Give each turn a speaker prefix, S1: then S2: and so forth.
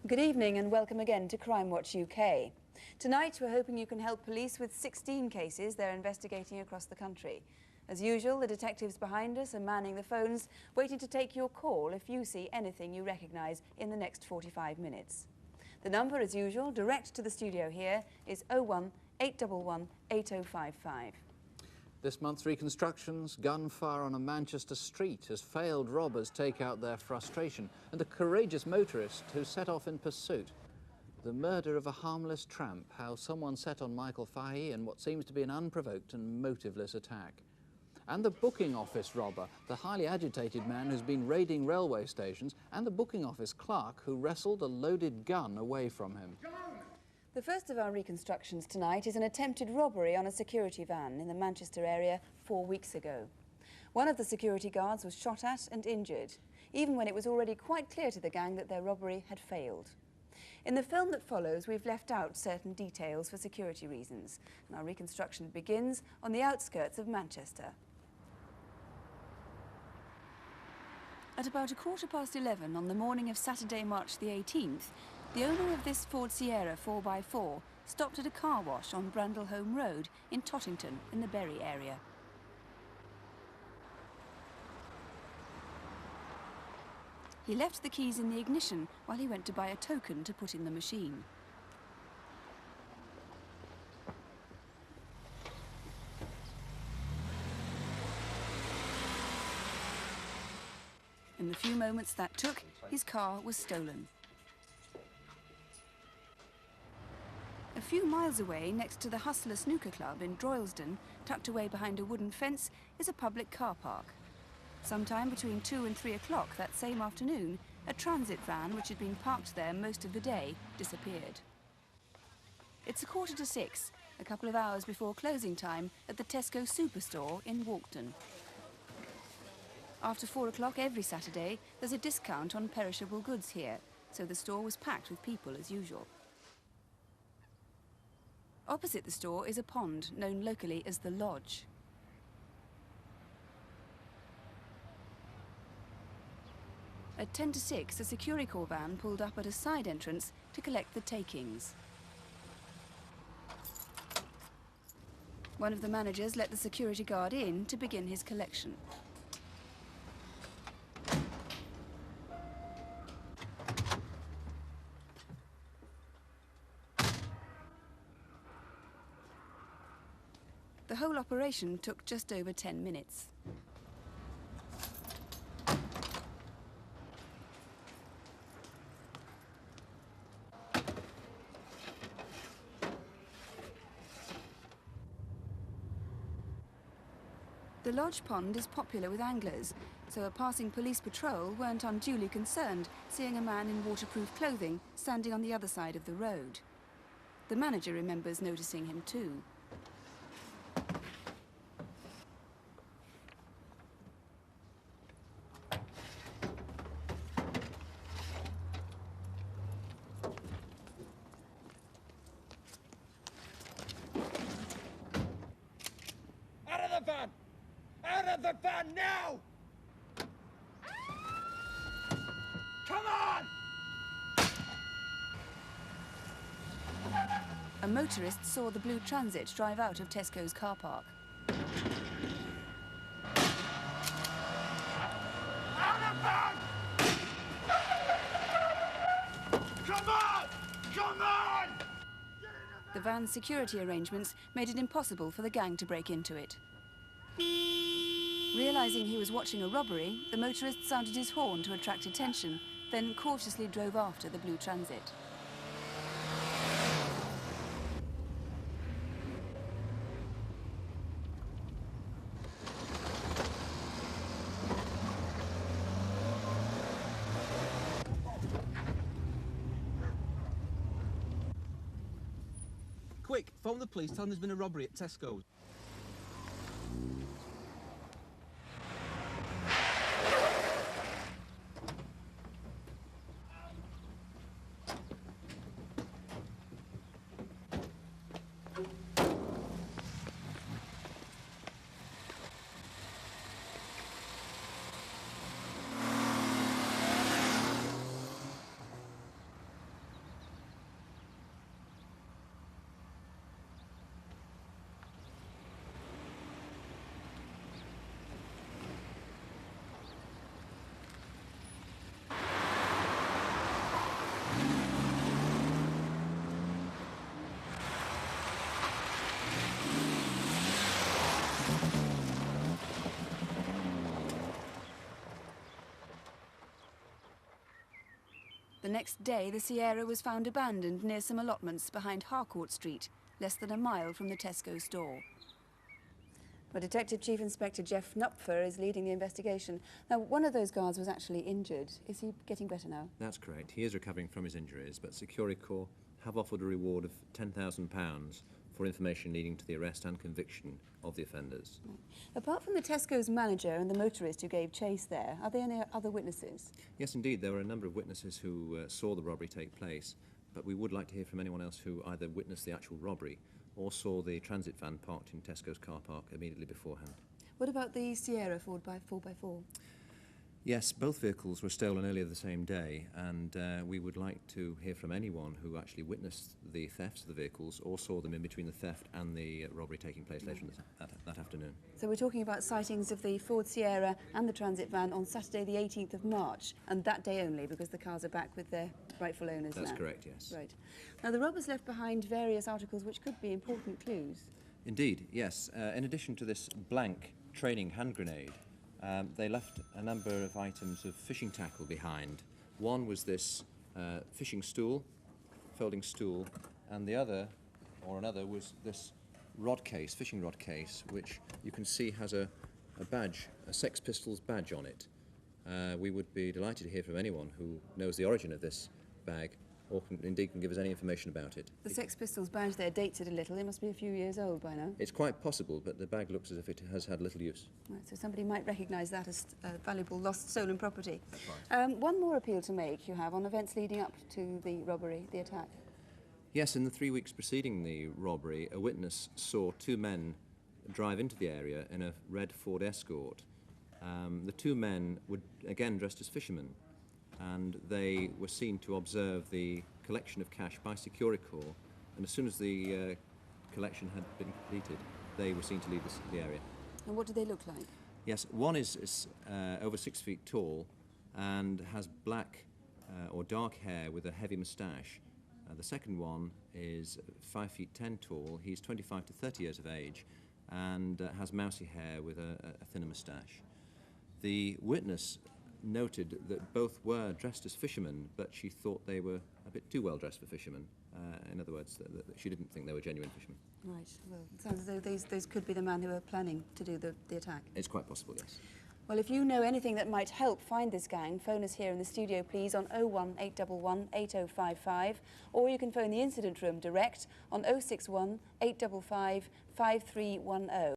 S1: Good evening and welcome again to Crime Watch UK. Tonight we're hoping you can help police with 16 cases they're investigating across the country. As usual, the detectives behind us are manning the phones, waiting to take your call if you see anything you recognise in the next 45 minutes. The number, as usual, direct to the studio here, is 01 811 8055.
S2: This month's reconstructions, gunfire on a Manchester street as failed robbers take out their frustration, and a courageous motorist who set off in pursuit. The murder of a harmless tramp, how someone set on Michael Fahey in what seems to be an unprovoked and motiveless attack. And the booking office robber, the highly agitated man who's been raiding railway stations, and the booking office clerk who wrestled a loaded gun away from him.
S1: The first of our reconstructions tonight is an attempted robbery on a security van in the Manchester area 4 weeks ago. One of the security guards was shot at and injured, even when it was already quite clear to the gang that their robbery had failed. In the film that follows, we've left out certain details for security reasons, and our reconstruction begins on the outskirts of Manchester. At about 11:15 on the morning of Saturday, March the 18th, the owner of this Ford Sierra 4x4 stopped at a car wash on Brandlholme Road in Tottington in the Bury area. He left the keys in the ignition while he went to buy a token to put in the machine. In the few moments that took, his car was stolen. A few miles away, next to the Hustler Snooker Club in Droylsden, tucked away behind a wooden fence, is a public car park. Sometime between 2 and 3 o'clock that same afternoon, a transit van which had been parked there most of the day disappeared. It's 6:15, a couple of hours before closing time at the Tesco Superstore in Walkden. After 4 o'clock every Saturday, there's a discount on perishable goods here, so the store was packed with people as usual. Opposite the store is a pond known locally as the Lodge. At 10 to 6, a Securicor van pulled up at a side entrance to collect the takings. One of the managers let the security guard in to begin his collection. The whole operation took just over 10 minutes. The Lodge pond is popular with anglers, so a passing police patrol weren't unduly concerned seeing a man in waterproof clothing standing on the other side of the road. The manager remembers noticing him too.
S3: Out of the van now! Come on!
S1: A motorist saw the blue transit drive out of Tesco's car park.
S3: Out of van! Come on! Come on!
S1: The van's security arrangements made it impossible for the gang to break into it. Realising he was watching a robbery, the motorist sounded his horn to attract attention, then cautiously drove after the blue transit.
S4: Quick, phone the police, tell them there's been a robbery at Tesco's.
S1: The next day, the Sierra was found abandoned near some allotments behind Harcourt Street, less than a mile from the Tesco store. But Detective Chief Inspector Jeff Knupfer is leading the investigation. Now, one of those guards was actually injured. Is he getting better now?
S5: That's correct. He is recovering from his injuries, but Securicorps have offered a reward of £10,000 for information leading to the arrest and conviction of the offenders.
S1: Right. Apart from the Tesco's manager and the motorist who gave chase there, are there any other witnesses?
S5: Yes, indeed. There were a number of witnesses who saw the robbery take place, but we would like to hear from anyone else who either witnessed the actual robbery or saw the transit van parked in Tesco's car park immediately beforehand.
S1: What about the Sierra 4x4?
S5: Yes, both vehicles were stolen earlier the same day, and we would like to hear from anyone who actually witnessed the thefts of the vehicles or saw them in between the theft and the robbery taking place later that afternoon.
S1: So we're talking about sightings of the Ford Sierra and the transit van on Saturday the 18th of March, and that day only, because the cars are back with their rightful owners now.
S5: That's correct, yes.
S1: Right. Now, the robbers left behind various articles which could be important clues.
S5: Indeed, yes. In addition to this blank training hand grenade, they left a number of items of fishing tackle behind. One was this fishing stool, folding stool, and the other, or another, was this rod case, fishing rod case, which you can see has a badge, a Sex Pistols badge on it. We would be delighted to hear from anyone who knows the origin of this bag, or indeed can give us any information about it.
S1: The Sex Pistols badge there dates it a little. It must be a few years old by now.
S5: It's quite possible, but the bag looks as if it has had little use.
S1: Right, so somebody might recognise that as valuable lost stolen property.
S5: That's right.
S1: One more appeal to make you have on events leading up to the robbery, the attack.
S5: Yes, in the 3 weeks preceding the robbery, a witness saw two men drive into the area in a red Ford Escort. The two men were again dressed as fishermen, and they were seen to observe the collection of cash by Securicorps, and as soon as the collection had been completed, they were seen to leave the area.
S1: And what do they look like?
S5: Yes, one is over 6 feet tall and has black or dark hair with a heavy moustache. The second one is 5 feet 10 tall. He's 25 to 30 years of age and has mousy hair with a thinner moustache. The witness noted that both were dressed as fishermen, but she thought they were a bit too well dressed for fishermen. In other words, she didn't think they were genuine fishermen.
S1: Right, well, it sounds as though those could be the man who were planning to do the attack.
S5: It's quite possible, yes.
S1: Well, if you know anything that might help find this gang, phone us here in the studio, please, on 01811 8055, or you can phone the incident room direct on 061 855 5310.